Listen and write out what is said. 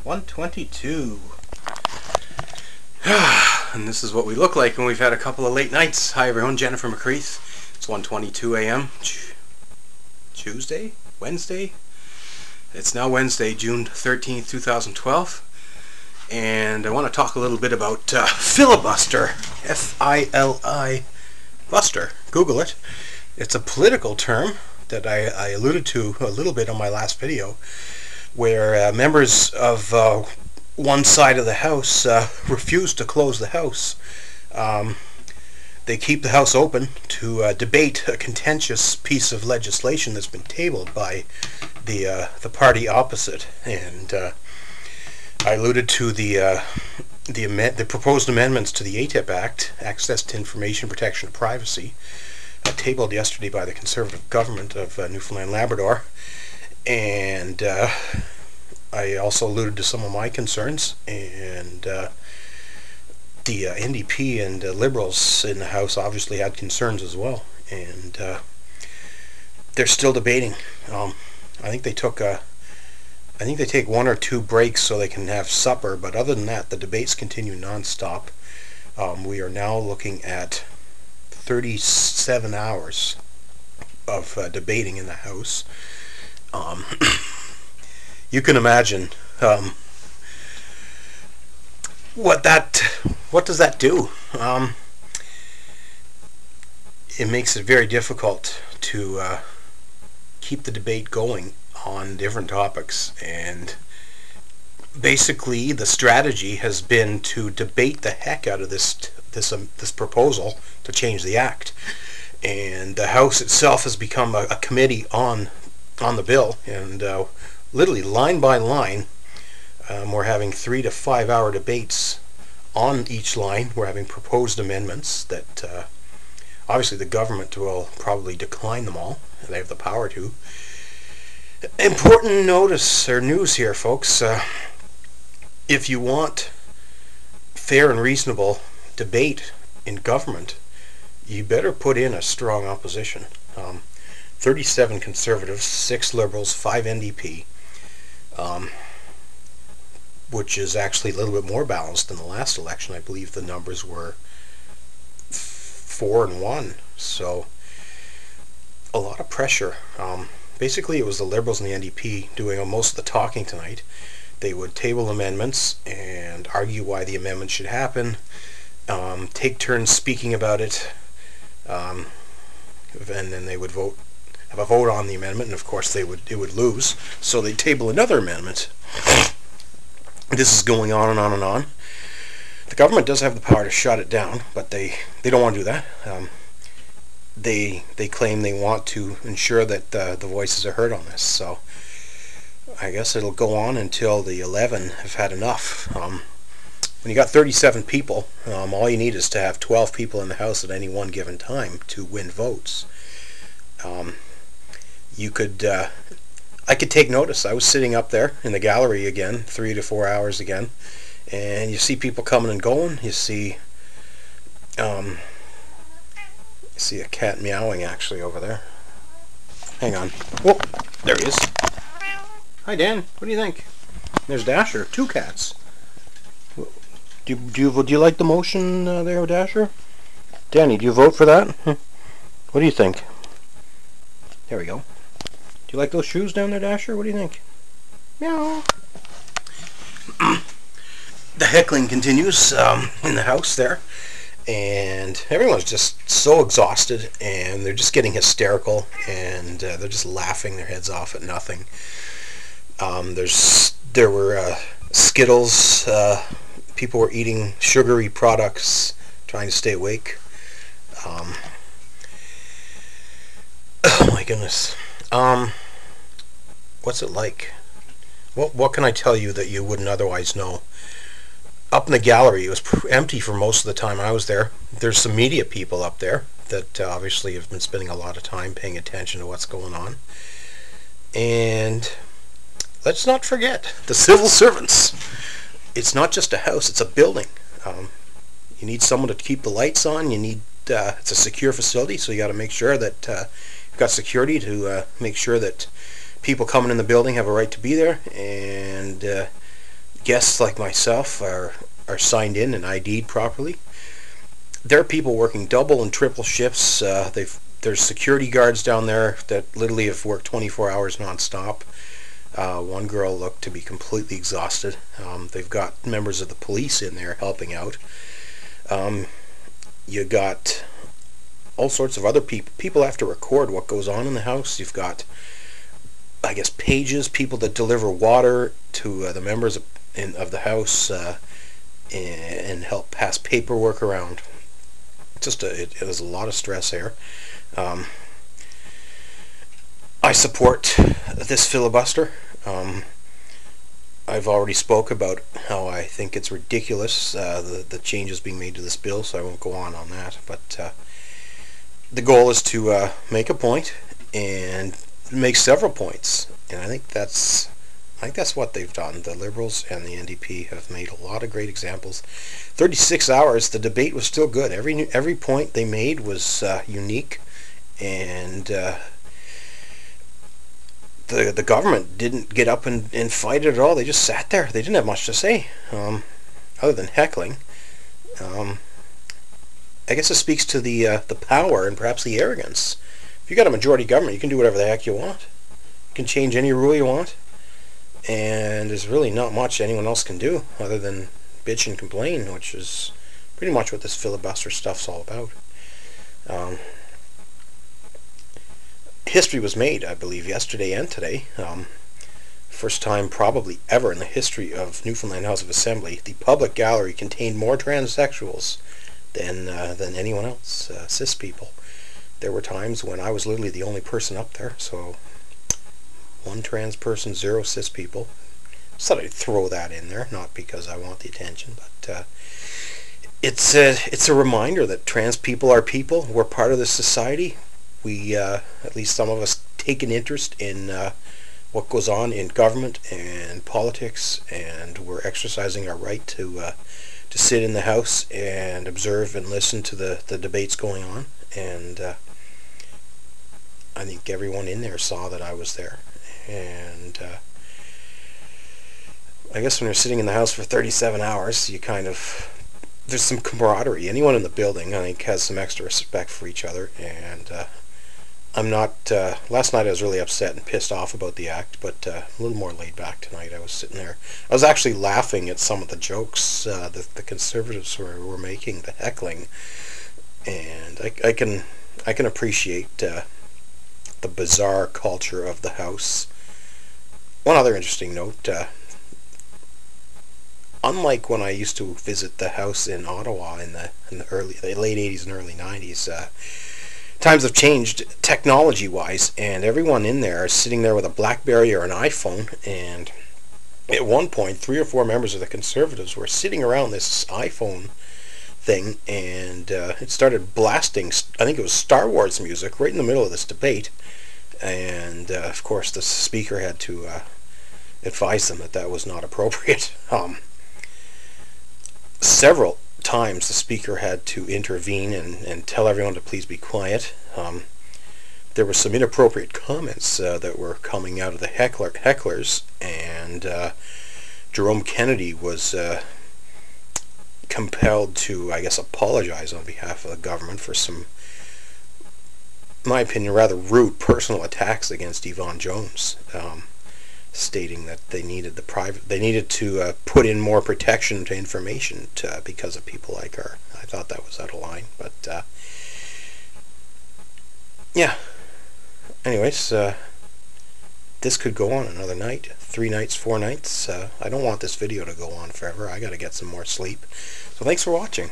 1:22. And this is what we look like when we've had a couple of late nights. Hi everyone, Jenn from McCreath. It's 1:22 a.m. Wednesday? It's now Wednesday, June 13th, 2012. And I want to talk a little bit about Filibuster. F-I-L-I Buster. Google it. It's a political term that I alluded to a little bit on my last video, where members of one side of the House refuse to close the House. They keep the House open to debate a contentious piece of legislation that's been tabled by the party opposite. And I alluded to the proposed amendments to the ATIPPA Act, Access to Information Protection and Privacy, tabled yesterday by the Conservative government of Newfoundland Labrador. And I also alluded to some of my concerns, and the NDP and Liberals in the House obviously had concerns as well, and they're still debating. I think they take one or two breaks so they can have supper, but other than that, the debates continue non-stop. We are now looking at 37 hours of debating in the House. You can imagine what does that do? It makes it very difficult to keep the debate going on different topics, and basically the strategy has been to debate the heck out of this proposal to change the act, and the House itself has become a committee on the bill, and literally line by line, we're having 3 to 5 hour debates on each line. We're having proposed amendments that obviously the government will probably decline them all, and they have the power to. Important notice or news here, folks. If you want fair and reasonable debate in government, you better put in a strong opposition. 37 Conservatives, 6 Liberals, 5 NDP, which is actually a little bit more balanced than the last election. I believe the numbers were 4 and 1, so a lot of pressure. Basically, it was the Liberals and the NDP doing most of the talking tonight. They would table amendments and argue why the amendment should happen, take turns speaking about it, and then they would have a vote on the amendment, and of course it would lose, so they table another amendment. This is going on and on and on. The government does have the power to shut it down, but they don't want to do that. They claim they want to ensure that the voices are heard on this, so I guess it'll go on until the 11 have had enough. When you got 37 people, all you need is to have 12 people in the House at any one given time to win votes. I could take notice. I was sitting up there in the gallery again, 3 to 4 hours again, and you see people coming and going. You see a cat meowing actually over there. Hang on. Oh, there he is. Hi, Dan. What do you think? There's Dasher. 2 cats. Do you like the motion there, Dasher? Danny, do you vote for that? What do you think? There we go. Do you like those shoes down there, Dasher? What do you think? Meow. The heckling continues in the House there, and everyone's just so exhausted, and they're just getting hysterical, and they're just laughing their heads off at nothing. There were Skittles. People were eating sugary products, trying to stay awake. Oh my goodness. What's it like? What can I tell you that you wouldn't otherwise know? Up in the gallery, it was empty for most of the time I was there. There's some media people up there that obviously have been spending a lot of time paying attention to what's going on. And let's not forget the civil servants. It's not just a house, it's a building. You need someone to keep the lights on. You need it's a secure facility, so you got to make sure that you've got security to make sure that people coming in the building have a right to be there, and guests like myself are signed in and ID'd properly. There are people working double and triple shifts. There's security guards down there that literally have worked 24 hours non-stop. One girl looked to be completely exhausted. They've got members of the police in there helping out. You got all sorts of other people. People have to record what goes on in the house. You've got, I guess, pages, people that deliver water to the members of the house and help pass paperwork around. It is a lot of stress here. I support this filibuster. I've already spoke about how I think it's ridiculous, the changes being made to this bill, so I won't go on that. But the goal is to make a point and make several points, and I think that's what they've done. The Liberals and the NDP have made a lot of great examples. 36 hours, the debate was still good. Every point they made was unique, and the government didn't get up and fight it at all. They just sat there. They didn't have much to say, other than heckling. I guess it speaks to the power and perhaps the arrogance. If you got a majority government, you can do whatever the heck you want. You can change any rule you want. And there's really not much anyone else can do other than bitch and complain, which is pretty much what this filibuster stuff's all about. History was made, I believe, yesterday and today. First time probably ever in the history of Newfoundland House of Assembly, the public gallery contained more transsexuals than anyone else, cis people. There were times when I was literally the only person up there, so one trans person, 0 cis people. So I'd throw that in there, not because I want the attention, but it's a reminder that trans people are people. We're part of this society. We, at least some of us, take an interest in what goes on in government and politics, and we're exercising our right to sit in the House and observe and listen to the debates going on. And I think everyone in there saw that I was there. And I guess when you're sitting in the House for 37 hours, you kind of, there's some camaraderie. Anyone in the building, I think, has some extra respect for each other. And I'm not, last night I was really upset and pissed off about the act, but a little more laid back tonight. I was sitting there, I was actually laughing at some of the jokes that the Conservatives were making, the heckling. And I can appreciate the bizarre culture of the House. One other interesting note, unlike when I used to visit the House in Ottawa in the late 80s and early 90s, times have changed technology-wise, and everyone in there is sitting there with a BlackBerry or an iPhone. And at one point, 3 or 4 members of the Conservatives were sitting around this iPhone thing, and it started blasting, I think it was Star Wars music, right in the middle of this debate. And of course the speaker had to advise them that that was not appropriate. Several times the speaker had to intervene and tell everyone to please be quiet. There were some inappropriate comments that were coming out of the hecklers, and Jerome Kennedy was compelled to, I guess, apologize on behalf of the government for some, in my opinion, rather rude personal attacks against Yvonne Jones, stating that they needed to put in more protection to information because of people like her. I thought that was out of line, but yeah. Anyways, this could go on another night, 3 nights, 4 nights. I don't want this video to go on forever. I got to get some more sleep. So thanks for watching.